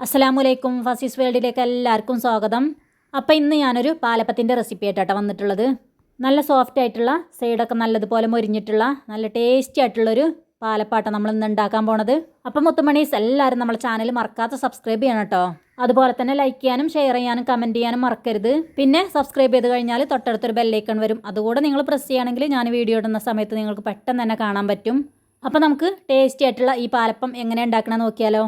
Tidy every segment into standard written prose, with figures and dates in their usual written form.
അസ്സലാമലൈക്കും ഫസീസ് വേൾഡിലേക്ക് എല്ലാവർക്കും സ്വാഗതം. അപ്പോൾ ഇന്ന് ഞാനൊരു പാലപ്പത്തിൻ്റെ റെസിപ്പി ആയിട്ടാണ് വന്നിട്ടുള്ളത്. നല്ല സോഫ്റ്റ് ആയിട്ടുള്ള സൈഡൊക്കെ നല്ലതുപോലെ മൊരിഞ്ഞിട്ടുള്ള നല്ല ടേസ്റ്റി ആയിട്ടുള്ളൊരു പാലപ്പാട്ട നമ്മൾ ഇന്ന് ഉണ്ടാക്കാൻ പോണത്. അപ്പം മുത്തുമണീസ് എല്ലാവരും നമ്മുടെ ചാനൽ മറക്കാതെ സബ്സ്ക്രൈബ് ചെയ്യണം കേട്ടോ. അതുപോലെ തന്നെ ലൈക്ക് ചെയ്യാനും ഷെയർ ചെയ്യാനും കമൻറ്റ് ചെയ്യാനും മറക്കരുത്. പിന്നെ സബ്സ്ക്രൈബ് ചെയ്ത് കഴിഞ്ഞാൽ തൊട്ടടുത്തൊരു ബെല്ലൈക്കൺ വരും. അതുകൂടെ നിങ്ങൾ പ്രസ് ചെയ്യുകയാണെങ്കിൽ ഞാൻ വീഡിയോ ഇടുന്ന സമയത്ത് നിങ്ങൾക്ക് പെട്ടെന്ന് തന്നെ കാണാൻ പറ്റും. അപ്പോൾ നമുക്ക് ടേസ്റ്റി ആയിട്ടുള്ള ഈ പാലപ്പം എങ്ങനെ ഉണ്ടാക്കണമെന്ന് നോക്കിയാലോ.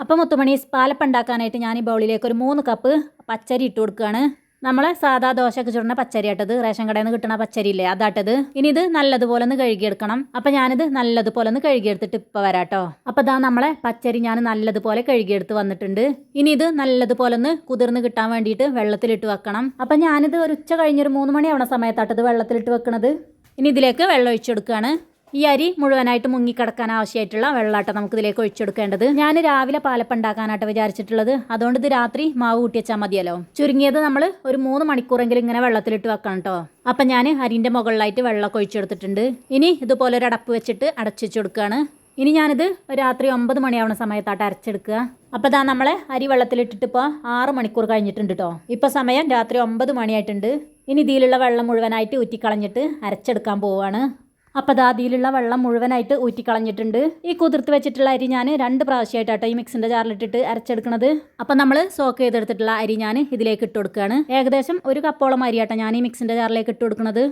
അപ്പോൾ മുത്തുമണീസ് പാലപ്പം ഉണ്ടാക്കാനായിട്ട് ഞാൻ ഈ ബൗളിലേക്ക് ഒരു 3 കപ്പ് പച്ചരി ഇട്ട് കൊടുക്കുകയാണ്. നമ്മൾ സാധാ ദോശയൊക്കെ ചുടുന്ന പച്ചരി ആട്ടത്, റേഷൻ കടയിൽ നിന്ന് കിട്ടുന്ന പച്ചരി ഇല്ലേ അതാട്ടത്. ഇനി ഇത് നല്ലതുപോലെ ഒന്ന് കഴുകിയെടുക്കണം. അപ്പോൾ ഞാനിത് നല്ലതുപോലെ ഒന്ന് കഴുകിയെടുത്തിട്ട് ഇപ്പോൾ വരാം കേട്ടോ. അപ്പോൾ ഇതാ നമ്മളെ പച്ചരി ഞാൻ നല്ലതുപോലെ കഴുകിയെടുത്ത് വന്നിട്ടുണ്ട്. ഇനി ഇത് നല്ലതുപോലെ ഒന്ന് കുതിർന്ന് കിട്ടാൻ വേണ്ടിയിട്ട് വെള്ളത്തിലിട്ട് വെക്കണം. അപ്പം ഞാനിത് ഒരു ഉച്ച കഴിഞ്ഞൊരു 3 മണിയാവണ സമയത്താട്ടത് വെള്ളത്തിലിട്ട് വെക്കണത്. ഇനി ഇതിലേക്ക് വെള്ളം ഒഴിച്ചു കൊടുക്കുകയാണ്. ഈ അരി മുഴുവനായിട്ട് മുങ്ങിക്കിടക്കാൻ ആവശ്യമായിട്ടുള്ള വെള്ളാട്ടം നമുക്ക് ഇതിലേക്ക് ഒഴിച്ചെടുക്കേണ്ടത്. ഞാൻ രാവിലെ പാലപ്പം ഉണ്ടാക്കാനായിട്ട് വിചാരിച്ചിട്ടുള്ളത്. അതുകൊണ്ട് ഇത് രാത്രി മാവ് കൂട്ടി വെച്ചാൽ മതിയല്ലോ. ചുരുങ്ങിയത് നമ്മൾ ഒരു 3 മണിക്കൂറെങ്കിലും ഇങ്ങനെ വെള്ളത്തിലിട്ട് വെക്കണം കേട്ടോ. അപ്പം ഞാൻ അരിൻ്റെ മുകളിലായിട്ട് വെള്ളമൊക്കെ ഒഴിച്ചെടുത്തിട്ടുണ്ട്. ഇനി ഇതുപോലെ ഒരു അടപ്പ് വെച്ചിട്ട് അടച്ചു വെച്ച് കൊടുക്കുകയാണ്. ഇനി ഞാനിത് രാത്രി 9 മണിയാവുന്ന സമയത്തായിട്ട് അരച്ചെടുക്കുക. അപ്പോൾ ഇതാ നമ്മളെ അരി വെള്ളത്തിലിട്ടിട്ട് ഇപ്പോൾ 6 മണിക്കൂർ കഴിഞ്ഞിട്ടുണ്ട് കേട്ടോ. ഇപ്പോൾ സമയം രാത്രി 9 മണിയായിട്ടുണ്ട്. ഇനി ഇതിലുള്ള വെള്ളം മുഴുവനായിട്ട് ഊറ്റിക്കളഞ്ഞിട്ട് അരച്ചെടുക്കാൻ പോവുകയാണ്. അപ്പോൾ അതിലുള്ള വെള്ളം മുഴുവനായിട്ട് ഊറ്റിക്കളഞ്ഞിട്ടുണ്ട്. ഈ കുതിർത്ത് വെച്ചിട്ടുള്ള അരി ഞാൻ 2 പ്രാവശ്യമായിട്ടാട്ടോ ഈ മിക്സിൻ്റെ ജാറിലിട്ടിട്ട് അരച്ചെടുക്കുന്നത്. അപ്പം നമ്മൾ സോക്ക് ചെയ്തെടുത്തിട്ടുള്ള അരി ഞാൻ ഇതിലേക്ക് ഇട്ട് കൊടുക്കുകയാണ്. ഏകദേശം 1 കപ്പോളം അരിയാട്ടോ ഞാൻ ഈ മിക്സിൻ്റെ ജാറിലേക്ക് ഇട്ട് കൊടുക്കുന്നത്.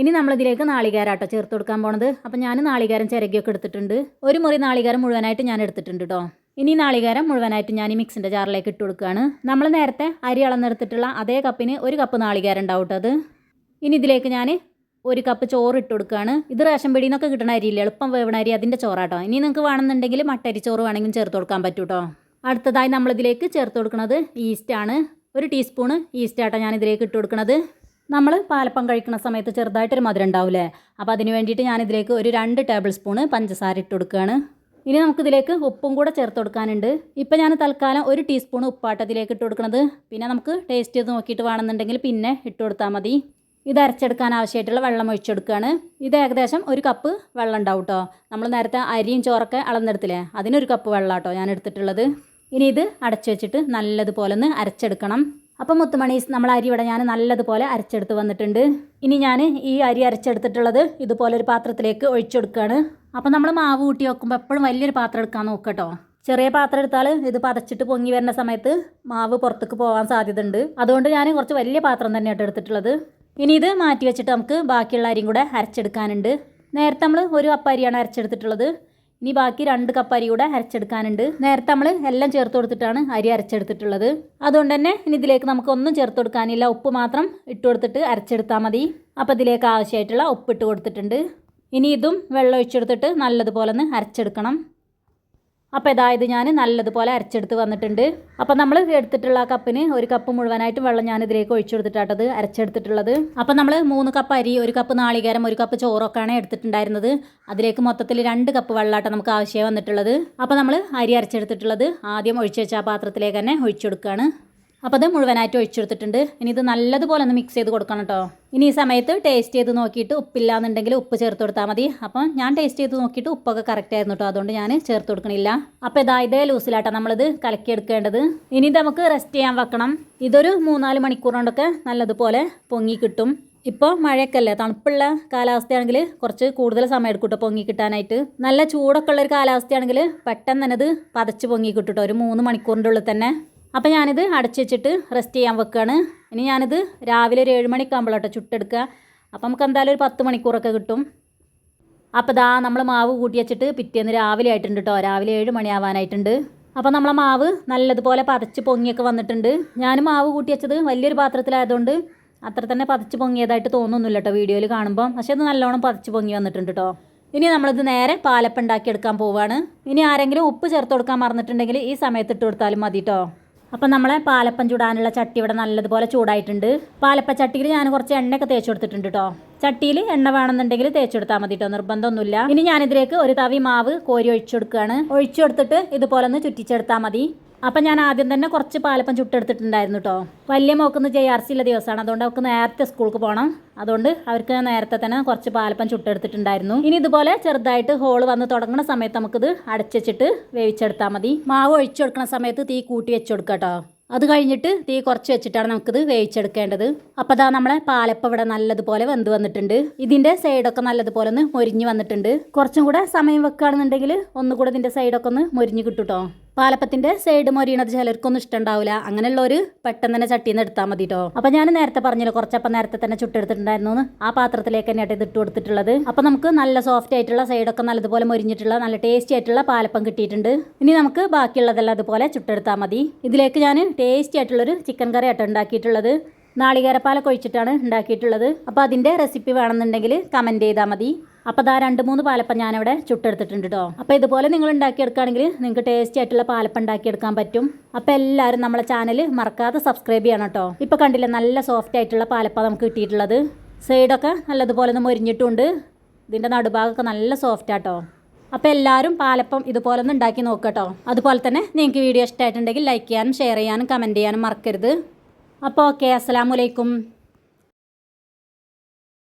ഇനി നമ്മളിതിലേക്ക് നാളികേരാട്ടോ ചേർത്ത് കൊടുക്കാൻ പോണത്. അപ്പം ഞാൻ നാളികേരം ചിരകിയൊക്കെ എടുത്തിട്ടുണ്ട്. 1 മുറി നാളികേരം മുഴുവനായിട്ട് ഞാൻ എടുത്തിട്ടുണ്ട് കേട്ടോ. ഇനി നാളികേരം മുഴുവനായിട്ട് ഞാൻ ഈ മിക്സിൻ്റെ ജാറിലേക്ക് ഇട്ട് കൊടുക്കുകയാണ്. നമ്മൾ നേരത്തെ അരി അളന്നെടുത്തിട്ടുള്ള അതേ കപ്പിന് 1 കപ്പ് നാളികേരം ഉണ്ടാവും കേട്ടോ അത്. ഇനി ഇതിലേക്ക് ഞാൻ 1 കപ്പ് ചോറ് ഇട്ട് കൊടുക്കുകയാണ്. ഇത് റേഷൻ പീടിയിൽ നിന്നൊക്കെ കിട്ടുന്ന അരിയില്ല, എളുപ്പം വേവണ അരി, അതിൻ്റെ ചോറാട്ടോ. ഇനി നിങ്ങൾക്ക് വേണമെന്നുണ്ടെങ്കിൽ മട്ടരി ചോറ് വേണമെങ്കിലും ചേർത്ത് കൊടുക്കാൻ പറ്റും കേട്ടോ. അടുത്തതായി നമ്മളിതിലേക്ക് ചേർത്ത് കൊടുക്കുന്നത് ഈസ്റ്റാണ്. 1 ടീസ്പൂണ് ഈസ്റ്റാട്ടോ ഞാൻ ഇതിലേക്ക് ഇട്ട് കൊടുക്കുന്നത്. നമ്മൾ പാലപ്പം കഴിക്കുന്ന സമയത്ത് ചെറുതായിട്ടൊരു മധുരം ഉണ്ടാവില്ലേ, അപ്പോൾ അതിന് വേണ്ടിയിട്ട് ഞാനിതിലേക്ക് ഒരു 2 ടേബിൾ സ്പൂണ് പഞ്ചസാര ഇട്ട് കൊടുക്കുകയാണ്. ഇനി നമുക്കിതിലേക്ക് ഉപ്പും കൂടെ ചേർത്ത് കൊടുക്കാനുണ്ട്. ഇപ്പം ഞാൻ തൽക്കാലം 1 ടീസ്പൂൺ ഉപ്പാട്ടോ ഇതിലേക്ക് ഇട്ട് കൊടുക്കുന്നത്. പിന്നെ നമുക്ക് ടേസ്റ്റ് ചെയ്ത് നോക്കിയിട്ട് വേണമെന്നുണ്ടെങ്കിൽ പിന്നെ ഇട്ട് കൊടുത്താൽ മതി. ഇത് അരച്ചെടുക്കാൻ ആവശ്യമായിട്ടുള്ള വെള്ളം ഒഴിച്ചെടുക്കുകയാണ്. ഇത് ഏകദേശം 1 കപ്പ് വെള്ളം ഉണ്ടാവും കേട്ടോ. നമ്മൾ നേരത്തെ അരിയും ചോറൊക്കെ അളന്നെടുത്തില്ലേ, അതിന് 1 കപ്പ് വെള്ളം കേട്ടോ ഞാൻ എടുത്തിട്ടുള്ളത്. ഇനി ഇത് അടച്ചു വെച്ചിട്ട് നല്ലതുപോലെ ഒന്ന് അരച്ചെടുക്കണം. അപ്പം മുത്തുമണീസ് നമ്മൾ അരി ഇവിടെ ഞാൻ നല്ലതുപോലെ അരച്ചെടുത്ത് വന്നിട്ടുണ്ട്. ഇനി ഞാൻ ഈ അരി അരച്ചെടുത്തിട്ടുള്ളത് ഇതുപോലെ ഒരു പാത്രത്തിലേക്ക് ഒഴിച്ചെടുക്കുകയാണ്. അപ്പം നമ്മൾ മാവ് കൂട്ടി വെക്കുമ്പോൾ എപ്പോഴും വലിയൊരു പാത്രം എടുക്കാൻ നോക്കുക കേട്ടോ. ചെറിയ പാത്രം എടുത്താൽ ഇത് പതച്ചിട്ട് പൊങ്ങി വരുന്ന സമയത്ത് മാവ് പുറത്തേക്ക് പോകാൻ സാധ്യത ഉണ്ട്. അതുകൊണ്ട് ഞാൻ കുറച്ച് വലിയ പാത്രം തന്നെയായിട്ട് എടുത്തിട്ടുള്ളത്. ഇനി ഇത് മാറ്റി വെച്ചിട്ട് നമുക്ക് ബാക്കിയുള്ള അരിയും കൂടെ അരച്ചെടുക്കാനുണ്ട്. നേരത്തെ നമ്മൾ 1 കപ്പ് അരിയാണ് അരച്ചെടുത്തിട്ടുള്ളത്. ഇനി ബാക്കി 2 കപ്പ് അരി കൂടെ അരച്ചെടുക്കാനുണ്ട്. നേരത്തെ നമ്മൾ എല്ലാം ചേർത്ത് കൊടുത്തിട്ടാണ് അരി അരച്ചെടുത്തിട്ടുള്ളത്. അതുകൊണ്ട് തന്നെ ഇനി ഇതിലേക്ക് നമുക്കൊന്നും ചേർത്ത് കൊടുക്കാനില്ല, ഉപ്പ് മാത്രം ഇട്ട് കൊടുത്തിട്ട് അരച്ചെടുത്താൽ മതി. അപ്പോൾ ഇതിലേക്ക് ആവശ്യമായിട്ടുള്ള ഉപ്പ് ഇട്ട് കൊടുത്തിട്ടുണ്ട്. ഇനി ഇതും വെള്ളം ഒഴിച്ചെടുത്തിട്ട് നല്ലതുപോലെ ഒന്ന് അരച്ചെടുക്കണം. അപ്പോൾ ഇതായത് ഞാൻ നല്ലതുപോലെ അരച്ചെടുത്ത് വന്നിട്ടുണ്ട്. അപ്പോൾ നമ്മൾ എടുത്തിട്ടുള്ള കപ്പിന് 1 കപ്പ് മുഴുവനായിട്ട് വെള്ളം ഞാൻ ഇതിലേക്ക് ഒഴിച്ചു കൊടുത്തിട്ടാട്ടത് അരച്ചെടുത്തിട്ടുള്ളത്. അപ്പോൾ നമ്മൾ 3 കപ്പ് അരി, 1 കപ്പ് നാളികേരം, 1 കപ്പ് ചോറൊക്കെയാണ് എടുത്തിട്ടുണ്ടായിരുന്നത്. അതിലേക്ക് മൊത്തത്തിൽ 2 കപ്പ് വെള്ളമായിട്ട് നമുക്ക് ആവശ്യം വന്നിട്ടുള്ളത്. അപ്പോൾ നമ്മൾ അരി അരച്ചെടുത്തിട്ടുള്ളത് ആദ്യം ഒഴിച്ചു വെച്ച ആ പാത്രത്തിലേക്ക് തന്നെ ഒഴിച്ചു കൊടുക്കുകയാണ്. അപ്പോൾ അത് മുഴുവനായിട്ട് ഒഴിച്ചെടുത്തിട്ടുണ്ട്. ഇനി ഇത് നല്ലതുപോലെ ഒന്ന് മിക്സ് ചെയ്ത് കൊടുക്കണം കേട്ടോ. ഇനി ഈ സമയത്ത് ടേസ്റ്റ് ചെയ്ത് നോക്കിയിട്ട് ഉപ്പില്ലാന്നുണ്ടെങ്കിൽ ഉപ്പ് ചേർത്ത് കൊടുത്താൽ മതി. അപ്പം ഞാൻ ടേസ്റ്റ് ചെയ്ത് നോക്കിയിട്ട് ഉപ്പൊക്കെ കറക്റ്റ് ആയിരുന്നു കേട്ടോ, അതുകൊണ്ട് ഞാൻ ചേർത്ത് കൊടുക്കണില്ല. അപ്പോൾ ഇതേ ലൂസിലാട്ടോ നമ്മളിത് കലക്കിയെടുക്കേണ്ടത്. ഇനി ഇത് നമുക്ക് റെസ്റ്റ് ചെയ്യാൻ വെക്കണം. ഇതൊരു 3-4 മണിക്കൂർ കൊണ്ടൊക്കെ നല്ലതുപോലെ പൊങ്ങി കിട്ടും. ഇപ്പോൾ മഴയൊക്കെ അല്ലേ, തണുപ്പുള്ള കാലാവസ്ഥയാണെങ്കിൽ കുറച്ച് കൂടുതൽ സമയം എടുക്കും കേട്ടോ പൊങ്ങി കിട്ടാനായിട്ട്. നല്ല ചൂടൊക്കെ ഉള്ളൊരു കാലാവസ്ഥയാണെങ്കിൽ പെട്ടെന്ന് തന്നെ ഇത് പതച്ച് പൊങ്ങി കിട്ടും കേട്ടോ, ഒരു 3 മണിക്കൂറിൻ്റെ ഉള്ളിൽ തന്നെ. അപ്പോൾ ഞാനിത് അടച്ചു വെച്ചിട്ട് റെസ്റ്റ് ചെയ്യാൻ വെക്കുകയാണ്. ഇനി ഞാനിത് രാവിലെ ഒരു 7 മണിക്കാകുമ്പോഴാട്ടോ ചുട്ടെടുക്കുക. അപ്പോൾ നമുക്ക് എന്തായാലും ഒരു 10 മണിക്കൂറൊക്കെ കിട്ടും. അപ്പോൾ നമ്മൾ മാവ് കൂട്ടി വെച്ചിട്ട് പിറ്റേന്ന് രാവിലെ ആയിട്ടുണ്ട് കേട്ടോ. രാവിലെ 7 മണിയാവാനായിട്ടുണ്ട്. അപ്പോൾ നമ്മളെ മാവ് നല്ലതുപോലെ പതച്ച് പൊങ്ങിയൊക്കെ വന്നിട്ടുണ്ട്. ഞാൻ മാവ് കൂട്ടി വെച്ചത് വലിയൊരു പാത്രത്തിലായതുകൊണ്ട് അത്ര തന്നെ പതച്ച് പൊങ്ങിയതായിട്ട് തോന്നുന്നില്ല കേട്ടോ വീഡിയോയിൽ കാണുമ്പോൾ. പക്ഷേ അത് നല്ലോണം പതച്ച് പൊങ്ങി വന്നിട്ടുണ്ട് കേട്ടോ. ഇനി നമ്മളിത് നേരെ പാലപ്പം ഉണ്ടാക്കിയെടുക്കാൻ പോവുകയാണ്. ഇനി ആരെങ്കിലും ഉപ്പ് ചേർത്ത് കൊടുക്കാൻ മറന്നിട്ടുണ്ടെങ്കിൽ ഈ സമയത്ത് ഇട്ട് കൊടുത്താലും മതി കേട്ടോ. അപ്പം നമ്മളെ പാലപ്പം ചൂടാനുള്ള ചട്ടി ഇവിടെ നല്ലതുപോലെ ചൂടായിട്ടുണ്ട്. പാലപ്പ ചട്ടിയിൽ ഞാൻ കുറച്ച് എണ്ണയൊക്കെ തേച്ച് കൊടുത്തിട്ടുണ്ട് കേട്ടോ. ചട്ടിയിൽ എണ്ണ വേണമെന്നുണ്ടെങ്കിൽ തേച്ച് കൊടുത്താൽ മതി കേട്ടോ, നിർബന്ധമൊന്നുമില്ല. ഇനി ഞാനിതിലേക്ക് 1 തവി മാവ് കോരി ഒഴിച്ചു കൊടുക്കുകയാണ്. ഒഴിച്ചു കൊടുത്തിട്ട് ഇതുപോലെ ഒന്ന് ചുറ്റിച്ചെടുത്താൽ മതി. അപ്പം ഞാൻ ആദ്യം തന്നെ കുറച്ച് പാലപ്പം ചുട്ടെടുത്തിട്ടുണ്ടായിരുന്നു കേട്ടോ. വലിയ മോക്കൊന്ന് JRC ഉള്ള ദിവസമാണ്, അതുകൊണ്ട് അവർക്ക് നേരത്തെ സ്കൂൾക്ക് പോകണം. അതുകൊണ്ട് അവർക്ക് നേരത്തെ തന്നെ കുറച്ച് പാലപ്പം ചുട്ടെടുത്തിട്ടുണ്ടായിരുന്നു. ഇനി ഇതുപോലെ ചെറുതായിട്ട് ഹോള് വന്ന് തുടങ്ങുന്ന സമയത്ത് നമുക്കിത് അടച്ചിട്ട് വേവിച്ചെടുത്താൽ മതി. മാവ് ഒഴിച്ചു കൊടുക്കുന്ന സമയത്ത് തീ കൂട്ടി വെച്ച് കൊടുക്കാം കേട്ടോ. അത് കഴിഞ്ഞിട്ട് തീ കുറച്ച് വെച്ചിട്ടാണ് നമുക്കിത് വേവിച്ചെടുക്കേണ്ടത്. അപ്പോൾ അതാ നമ്മളെ പാലപ്പം ഇവിടെ നല്ലതുപോലെ വെന്ത് വന്നിട്ടുണ്ട്. ഇതിൻ്റെ സൈഡൊക്കെ നല്ലതുപോലെ ഒന്ന് മൊരിഞ്ഞ് വന്നിട്ടുണ്ട്. കുറച്ചും കൂടെ സമയം വെക്കുകയാണെന്നുണ്ടെങ്കിൽ ഒന്നുകൂടെ ഇതിൻ്റെ സൈഡൊക്കെ ഒന്ന് മൊരിഞ്ഞ് കിട്ടും കേട്ടോ. പാലപ്പത്തിൻ്റെ സൈഡ് മൊരിയണത് ചിലർക്കൊന്നും ഇഷ്ടമുണ്ടാവില്ല. അങ്ങനെയുള്ളവർ പെട്ടെന്ന് തന്നെ ചട്ടിയിൽ നിന്ന് എടുത്താൽ മതി കേട്ടോ. അപ്പോൾ ഞാൻ നേരത്തെ പറഞ്ഞല്ലോ കുറച്ചപ്പം നേരത്തെ തന്നെ ചുട്ടെടുത്തിട്ടുണ്ടായിരുന്നു. ആ പാത്രത്തിലേക്ക് തന്നെയായിട്ട് ഇത് ഇട്ട് കൊടുത്തിട്ടുള്ളത്. അപ്പോൾ നമുക്ക് നല്ല സോഫ്റ്റ് ആയിട്ടുള്ള സൈഡൊക്കെ നല്ലതുപോലെ മൊരിഞ്ഞിട്ടുള്ള നല്ല ടേസ്റ്റി ആയിട്ടുള്ള പാലപ്പം കിട്ടിയിട്ടുണ്ട്. ഇനി നമുക്ക് ബാക്കിയുള്ളതെല്ലാം അതുപോലെ ചുട്ടെടുത്താൽ മതി. ഇതിലേക്ക് ഞാൻ ടേസ്റ്റി ആയിട്ടുള്ളൊരു ചിക്കൻ കറി ആയിട്ട് ഉണ്ടാക്കിയിട്ടുള്ളത്. നാളികേരപ്പാലൊക്കെ ഒഴിച്ചിട്ടാണ് ഉണ്ടാക്കിയിട്ടുള്ളത്. അപ്പോൾ അതിൻ്റെ റെസിപ്പി വേണമെന്നുണ്ടെങ്കിൽ കമൻറ്റ് ചെയ്താൽ മതി. അപ്പോൾ അതാ 2-3 പാലപ്പം ഞാനിവിടെ ചുട്ടെടുത്തിട്ടുണ്ട് കേട്ടോ. അപ്പോൾ ഇതുപോലെ നിങ്ങൾ ഉണ്ടാക്കിയെടുക്കുകയാണെങ്കിൽ നിങ്ങൾക്ക് ടേസ്റ്റി ആയിട്ടുള്ള പാലപ്പം ഉണ്ടാക്കിയെടുക്കാൻ പറ്റും. അപ്പോൾ എല്ലാവരും നമ്മളെ ചാനൽ മറക്കാതെ സബ്സ്ക്രൈബ് ചെയ്യണം കേട്ടോ. ഇപ്പോൾ കണ്ടില്ലേ നല്ല സോഫ്റ്റ് ആയിട്ടുള്ള പാലപ്പം നമുക്ക് കിട്ടിയിട്ടുള്ളത്. സൈഡൊക്കെ നല്ലതുപോലെ ഒന്ന് മൊരിഞ്ഞിട്ടുണ്ട്. ഇതിൻ്റെ നടുഭാഗമൊക്കെ നല്ല സോഫ്റ്റ് ആട്ടോ. അപ്പോൾ എല്ലാവരും പാലപ്പം ഇതുപോലെ ഒന്ന് ഉണ്ടാക്കി നോക്കുക കേട്ടോ. അതുപോലെ തന്നെ നിങ്ങൾക്ക് വീഡിയോ ഇഷ്ടമായിട്ടുണ്ടെങ്കിൽ ലൈക്ക് ചെയ്യാനും ഷെയർ ചെയ്യാനും കമൻറ്റ് ചെയ്യാനും മറക്കരുത്. അപ്പോൾ ഓക്കെ, അസ്സലാമു അലൈക്കും.